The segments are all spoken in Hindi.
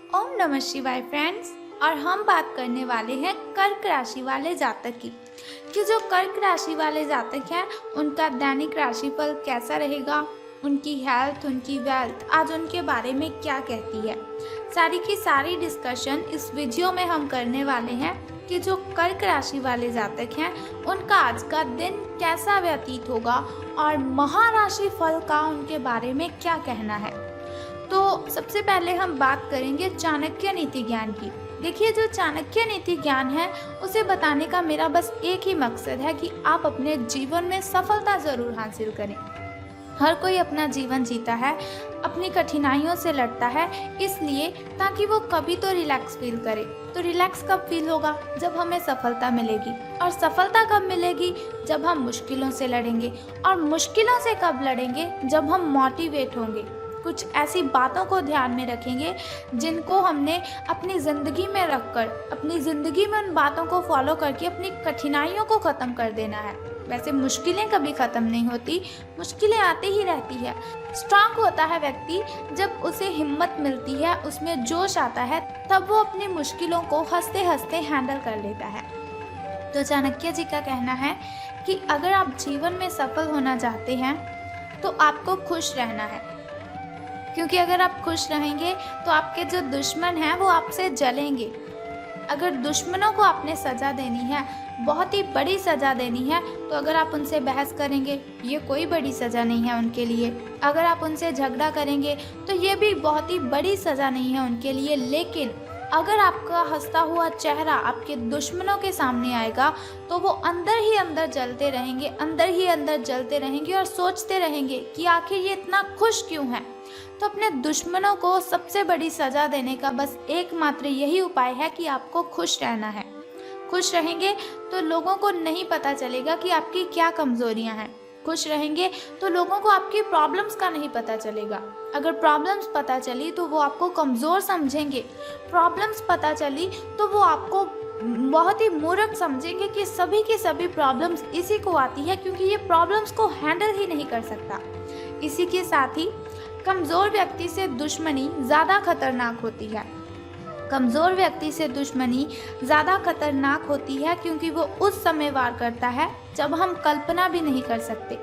ओम नमः शिवाय फ्रेंड्स। और हम बात करने वाले हैं कर्क राशि वाले जातक की कि जो कर्क राशि वाले जातक हैं उनका दैनिक राशिफल कैसा रहेगा, उनकी हेल्थ, उनकी वेल्थ आज उनके बारे में क्या कहती है। सारी की सारी डिस्कशन इस वीडियो में हम करने वाले हैं कि जो कर्क राशि वाले जातक हैं उनका आज का दिन कैसा व्यतीत होगा और महाराशि फल का उनके बारे में क्या कहना है। तो सबसे पहले हम बात करेंगे चाणक्य नीति ज्ञान की। देखिए, जो चाणक्य नीति ज्ञान है उसे बताने का मेरा बस एक ही मकसद है कि आप अपने जीवन में सफलता ज़रूर हासिल करें। हर कोई अपना जीवन जीता है, अपनी कठिनाइयों से लड़ता है, इसलिए ताकि वो कभी तो रिलैक्स फील करे। तो रिलैक्स कब फील होगा? जब हमें सफलता मिलेगी। और सफलता कब मिलेगी? जब हम मुश्किलों से लड़ेंगे। और मुश्किलों से कब लड़ेंगे? जब हम मोटिवेट होंगे, कुछ ऐसी बातों को ध्यान में रखेंगे जिनको हमने अपनी ज़िंदगी में रखकर, अपनी ज़िंदगी में उन बातों को फॉलो करके अपनी कठिनाइयों को ख़त्म कर देना है। वैसे मुश्किलें कभी ख़त्म नहीं होती, मुश्किलें आती ही रहती है। स्ट्रांग होता है व्यक्ति जब उसे हिम्मत मिलती है, उसमें जोश आता है, तब वो अपनी मुश्किलों को हंसते हंसते हैंडल कर लेता है। तो चाणक्य जी का कहना है कि अगर आप जीवन में सफल होना चाहते हैं तो आपको खुश रहना है, क्योंकि अगर आप खुश रहेंगे तो आपके जो दुश्मन हैं वो आपसे जलेंगे। अगर दुश्मनों को आपने सज़ा देनी है, बहुत ही बड़ी सज़ा देनी है, तो अगर आप उनसे बहस करेंगे ये कोई बड़ी सज़ा नहीं है उनके लिए। अगर आप उनसे झगड़ा करेंगे तो ये भी बहुत ही बड़ी सज़ा नहीं है उनके लिए। लेकिन अगर आपका हंसता हुआ चेहरा आपके दुश्मनों के सामने आएगा तो वो अंदर ही अंदर जलते रहेंगे, अंदर ही अंदर जलते रहेंगे और सोचते रहेंगे कि आखिर ये इतना खुश क्यों है। तो अपने दुश्मनों को सबसे बड़ी सज़ा देने का बस एकमात्र यही उपाय है कि आपको खुश रहना है। खुश रहेंगे तो लोगों को नहीं पता चलेगा कि आपकी क्या कमज़ोरियां हैं। खुश रहेंगे तो लोगों को आपकी प्रॉब्लम्स का नहीं पता चलेगा। अगर प्रॉब्लम्स पता चली तो वो आपको कमज़ोर समझेंगे। प्रॉब्लम्स पता चली तो वो आपको बहुत ही मूर्ख समझेंगे कि सभी की सभी प्रॉब्लम्स इसी को आती है, क्योंकि ये प्रॉब्लम्स को हैंडल ही नहीं कर सकता। इसी के साथ ही कमज़ोर व्यक्ति से दुश्मनी ज़्यादा खतरनाक होती है। कमज़ोर व्यक्ति से दुश्मनी ज़्यादा खतरनाक होती है क्योंकि वो उस समय वार करता है जब हम कल्पना भी नहीं कर सकते।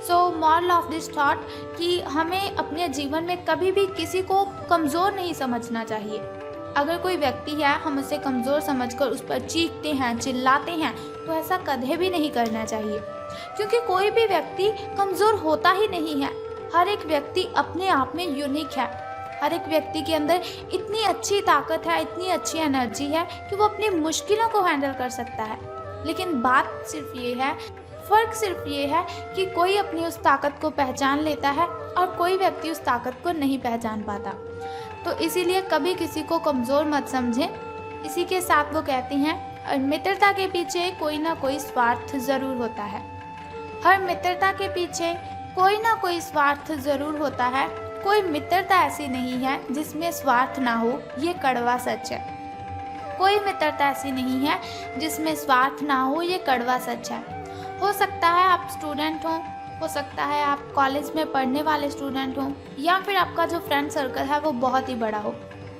So moral of this thought कि हमें अपने जीवन में कभी भी किसी को कमज़ोर नहीं समझना चाहिए। अगर कोई व्यक्ति है, हम उसे कमज़ोर समझकर उस पर चीखते हैं, चिल्लाते हैं, तो ऐसा कभी भी नहीं करना चाहिए, क्योंकि कोई भी व्यक्ति कमज़ोर होता ही नहीं है। हर एक व्यक्ति अपने आप में यूनिक है। हर एक व्यक्ति के अंदर इतनी अच्छी ताकत है, इतनी अच्छी एनर्जी है कि वो अपनी मुश्किलों को हैंडल कर सकता है। लेकिन बात सिर्फ ये है, फ़र्क सिर्फ ये है कि कोई अपनी उस ताकत को पहचान लेता है और कोई व्यक्ति उस ताकत को नहीं पहचान पाता। तो इसीलिए कभी किसी को कमज़ोर मत समझें। इसी के साथ वो कहते हैं, मित्रता के पीछे कोई ना कोई स्वार्थ ज़रूर होता है। हर मित्रता के पीछे कोई ना कोई स्वार्थ ज़रूर होता है। कोई मित्रता ऐसी नहीं है जिसमें स्वार्थ ना हो, ये कड़वा सच है। कोई मित्रता ऐसी नहीं है जिसमें स्वार्थ ना हो, ये कड़वा सच है। हो सकता है आप स्टूडेंट हो सकता है आप कॉलेज में पढ़ने वाले स्टूडेंट हों, या फिर आपका जो फ्रेंड सर्कल है वो बहुत ही बड़ा हो।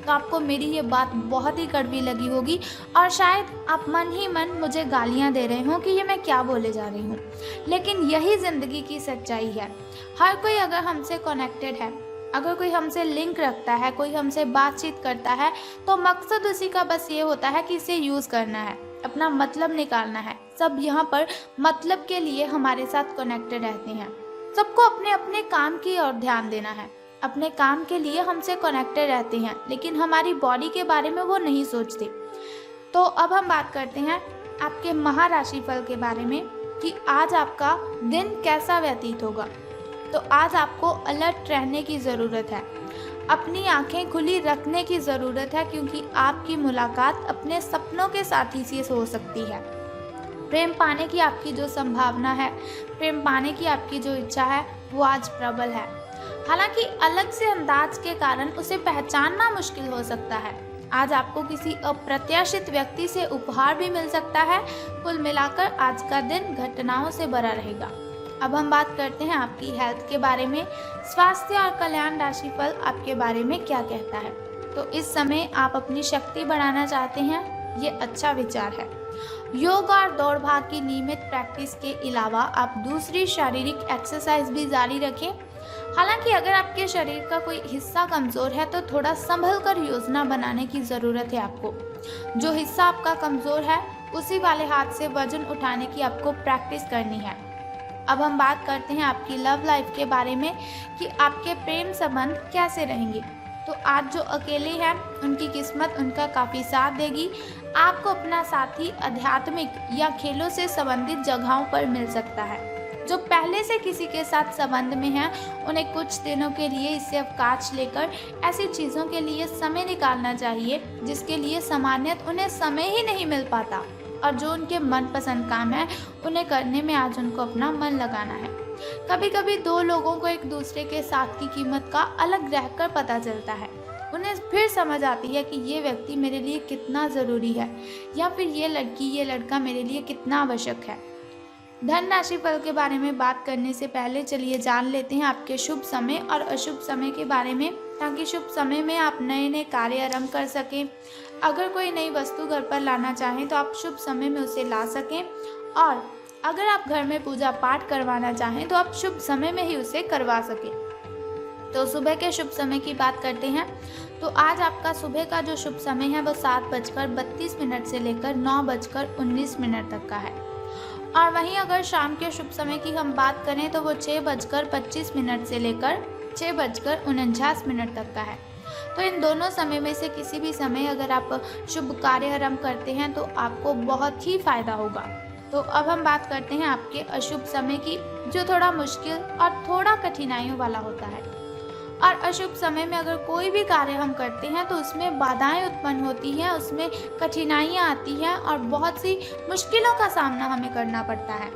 तो आपको मेरी ये बात बहुत ही कड़वी लगी होगी और शायद आप मन ही मन मुझे गालियाँ दे रहे हों कि ये मैं क्या बोले जा रही हूँ। लेकिन यही ज़िंदगी की सच्चाई है। हर कोई अगर हमसे कनेक्टेड है, अगर कोई हमसे लिंक रखता है, कोई हमसे बातचीत करता है, तो मकसद उसी का बस ये होता है कि इसे यूज़ करना है, अपना मतलब निकालना है। सब यहाँ पर मतलब के लिए हमारे साथ कनेक्टेड रहते हैं। सबको अपने अपने काम की ओर ध्यान देना है, अपने काम के लिए हमसे कनेक्टेड रहते हैं, लेकिन हमारी बॉडी के बारे में वो नहीं सोचते। तो अब हम बात करते हैं आपके महाराशि फल के बारे में कि आज आपका दिन कैसा व्यतीत होगा। तो आज आपको अलर्ट रहने की ज़रूरत है, अपनी आंखें खुली रखने की ज़रूरत है, क्योंकि आपकी मुलाकात अपने सपनों के साथी से हो सकती है। प्रेम पाने की आपकी जो संभावना है, प्रेम पाने की आपकी जो इच्छा है, वो आज प्रबल है। हालांकि अलग से अंदाज के कारण उसे पहचानना मुश्किल हो सकता है। आज आपको किसी अप्रत्याशित व्यक्ति से उपहार भी मिल सकता है। कुल मिलाकर आज का दिन घटनाओं से भरा रहेगा। अब हम बात करते हैं आपकी हेल्थ के बारे में। स्वास्थ्य और कल्याण राशिफल आपके बारे में क्या कहता है। तो इस समय आप अपनी शक्ति बढ़ाना चाहते हैं, ये अच्छा विचार है। योग और दौड़ भाग की नियमित प्रैक्टिस के अलावा आप दूसरी शारीरिक एक्सरसाइज भी जारी रखें। हालांकि अगर आपके शरीर का कोई हिस्सा कमज़ोर है तो थोड़ा संभल कर योजना बनाने की ज़रूरत है आपको। जो हिस्सा आपका कमज़ोर है उसी वाले हाथ से वजन उठाने की आपको प्रैक्टिस करनी है। अब हम बात करते हैं आपकी लव लाइफ के बारे में कि आपके प्रेम संबंध कैसे रहेंगे। तो आज जो अकेले हैं उनकी किस्मत उनका काफ़ी साथ देगी। आपको अपना साथी आध्यात्मिक या खेलों से संबंधित जगहों पर मिल सकता है। जो पहले से किसी के साथ संबंध में हैं उन्हें कुछ दिनों के लिए इससे अवकाश लेकर ऐसी चीज़ों के लिए समय निकालना चाहिए जिसके लिए सामान्यतः उन्हें समय ही नहीं मिल पाता, और जो उनके मनपसंद काम है उन्हें करने में आज उनको अपना मन लगाना है। कभी कभी दो लोगों को एक दूसरे के साथ की कीमत का अलग रहकर पता चलता है। उन्हें फिर समझ आती है कि ये व्यक्ति मेरे लिए कितना ज़रूरी है, या फिर ये लड़की ये लड़का मेरे लिए कितना आवश्यक है। धन राशि फल के बारे में बात करने से पहले चलिए जान लेते हैं आपके शुभ समय और अशुभ समय के बारे में, ताकि शुभ समय में आप नए नए कार्य आरंभ कर सकें। अगर कोई नई वस्तु घर पर लाना चाहें तो आप शुभ समय में उसे ला सकें, और अगर आप घर में पूजा पाठ करवाना चाहें तो आप शुभ समय में ही उसे करवा सकें। तो सुबह के शुभ समय की बात करते हैं। तो आज आपका सुबह का जो शुभ समय है वो 7:32 से लेकर 9:19 तक का है। और वहीं अगर शाम के शुभ समय की हम बात करें तो वो 6:25 से लेकर 6:49 तक का है। तो इन दोनों समय में से किसी भी समय अगर आप शुभ कार्य आरंभ करते हैं तो आपको बहुत ही फायदा होगा। तो अब हम बात करते हैं आपके अशुभ समय की, जो थोड़ा मुश्किल और थोड़ा कठिनाइयों वाला होता है। और अशुभ समय में अगर कोई भी कार्य हम करते हैं तो उसमें बाधाएं उत्पन्न होती हैं, उसमें कठिनाइयां आती हैं और बहुत सी मुश्किलों का सामना हमें करना पड़ता है।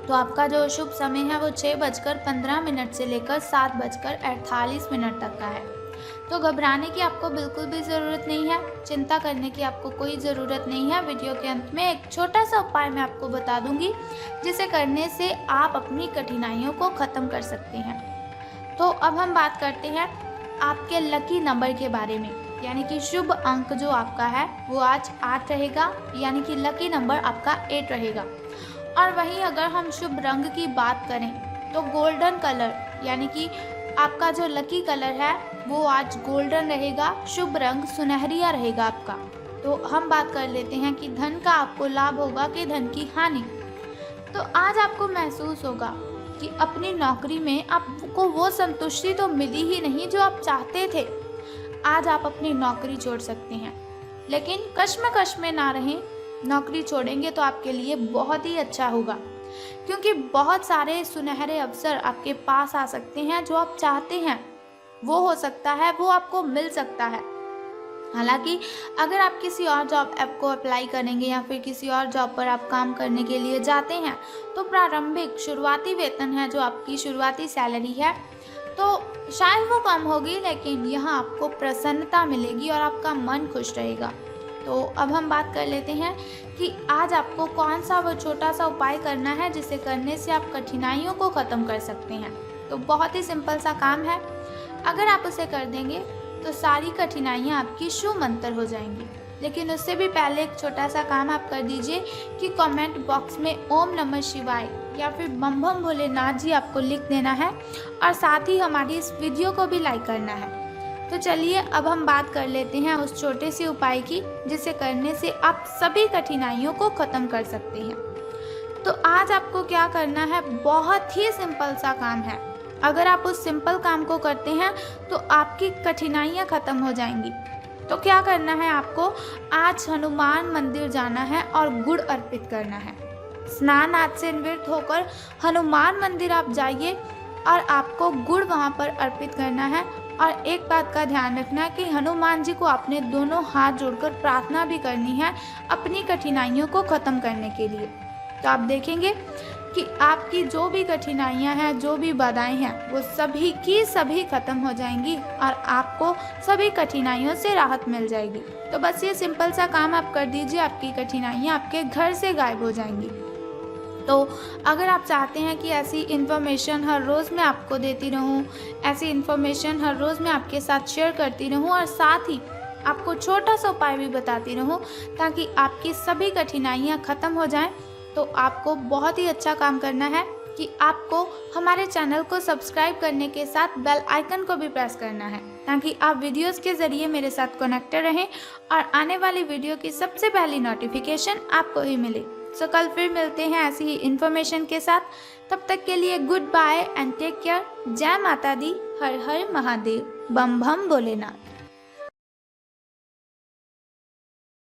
तो आपका जो शुभ समय है वो 6:15 से लेकर 7:48 तक का है। तो घबराने की आपको बिल्कुल भी ज़रूरत नहीं है, चिंता करने की आपको कोई ज़रूरत नहीं है। वीडियो के अंत में एक छोटा सा उपाय मैं आपको बता दूंगी जिसे करने से आप अपनी कठिनाइयों को ख़त्म कर सकते हैं। तो अब हम बात करते हैं आपके लकी नंबर के बारे में, यानी कि शुभ अंक जो आपका है वो आज 8 रहेगा, यानी कि लकी नंबर आपका 8 रहेगा। और वहीं अगर हम शुभ रंग की बात करें तो गोल्डन कलर, यानी कि आपका जो लकी कलर है वो आज गोल्डन रहेगा। शुभ रंग सुनहरिया रहेगा आपका। तो हम बात कर लेते हैं कि धन का आपको लाभ होगा कि धन की हानि। तो आज आपको महसूस होगा कि अपनी नौकरी में आपको वो संतुष्टि तो मिली ही नहीं जो आप चाहते थे। आज आप अपनी नौकरी छोड़ सकते हैं, लेकिन कश्मकश में ना रहें। नौकरी छोड़ेंगे तो आपके लिए बहुत ही अच्छा होगा, क्योंकि बहुत सारे सुनहरे अवसर आपके पास आ सकते हैं। जो आप चाहते हैं वो हो सकता है, वो आपको मिल सकता है। हालांकि अगर आप किसी और जॉब ऐप को अप्लाई करेंगे या फिर किसी और जॉब पर आप काम करने के लिए जाते हैं तो प्रारंभिक शुरुआती वेतन है, जो आपकी शुरुआती सैलरी है, तो शायद वो कम होगी, लेकिन यहाँ आपको प्रसन्नता मिलेगी और आपका मन खुश रहेगा। तो अब हम बात कर लेते हैं कि आज आपको कौन सा वो छोटा सा उपाय करना है जिसे करने से आप कठिनाइयों को ख़त्म कर सकते हैं। तो बहुत ही सिंपल सा काम है, अगर आप उसे कर देंगे तो सारी कठिनाइयाँ आपकी शूमंतर हो जाएंगी। लेकिन उससे भी पहले एक छोटा सा काम आप कर दीजिए कि कमेंट बॉक्स में ओम नमः शिवाय या फिर बम बम भोलेनाथ जी आपको लिख देना है, और साथ ही हमारी इस वीडियो को भी लाइक करना है। तो चलिए अब हम बात कर लेते हैं उस छोटे से उपाय की जिसे करने से आप सभी कठिनाइयों को ख़त्म कर सकते हैं। तो आज आपको क्या करना है, बहुत ही सिंपल सा काम है। अगर आप उस सिंपल काम को करते हैं तो आपकी कठिनाइयाँ ख़त्म हो जाएंगी। तो क्या करना है, आपको आज हनुमान मंदिर जाना है और गुड़ अर्पित करना है। स्नान आदि से निवृत्त होकर हनुमान मंदिर आप जाइए और आपको गुड़ वहाँ पर अर्पित करना है। और एक बात का ध्यान रखना कि हनुमान जी को आपने दोनों हाथ जोड़कर प्रार्थना भी करनी है अपनी कठिनाइयों को ख़त्म करने के लिए। तो आप देखेंगे कि आपकी जो भी कठिनाइयां हैं, जो भी बाधाएं हैं, वो सभी की सभी ख़त्म हो जाएंगी और आपको सभी कठिनाइयों से राहत मिल जाएगी। तो बस ये सिंपल सा काम आप कर दीजिए, आपकी कठिनाइयां आपके घर से गायब हो जाएंगी। तो अगर आप चाहते हैं कि ऐसी इन्फॉर्मेशन हर रोज़ मैं आपको देती रहूं, ऐसी इन्फॉर्मेशन हर रोज़ मैं आपके साथ शेयर करती रहूं और साथ ही आपको छोटा सा उपाय भी बताती रहूं ताकि आपकी सभी कठिनाइयां ख़त्म हो जाएं, तो आपको बहुत ही अच्छा काम करना है कि आपको हमारे चैनल को सब्सक्राइब करने के साथ बेल आइकन को भी प्रेस करना है ताकि आप वीडियोस के ज़रिए मेरे साथ कनेक्टेड रहें और आने वाली वीडियो की सबसे पहली नोटिफिकेशन आपको ही मिले। सो कल फिर मिलते हैं ऐसी ही इन्फॉर्मेशन के साथ। तब तक के लिए goodbye and take care. जय माता दी, हर हर महादेव, बम बम भोलेनाथ।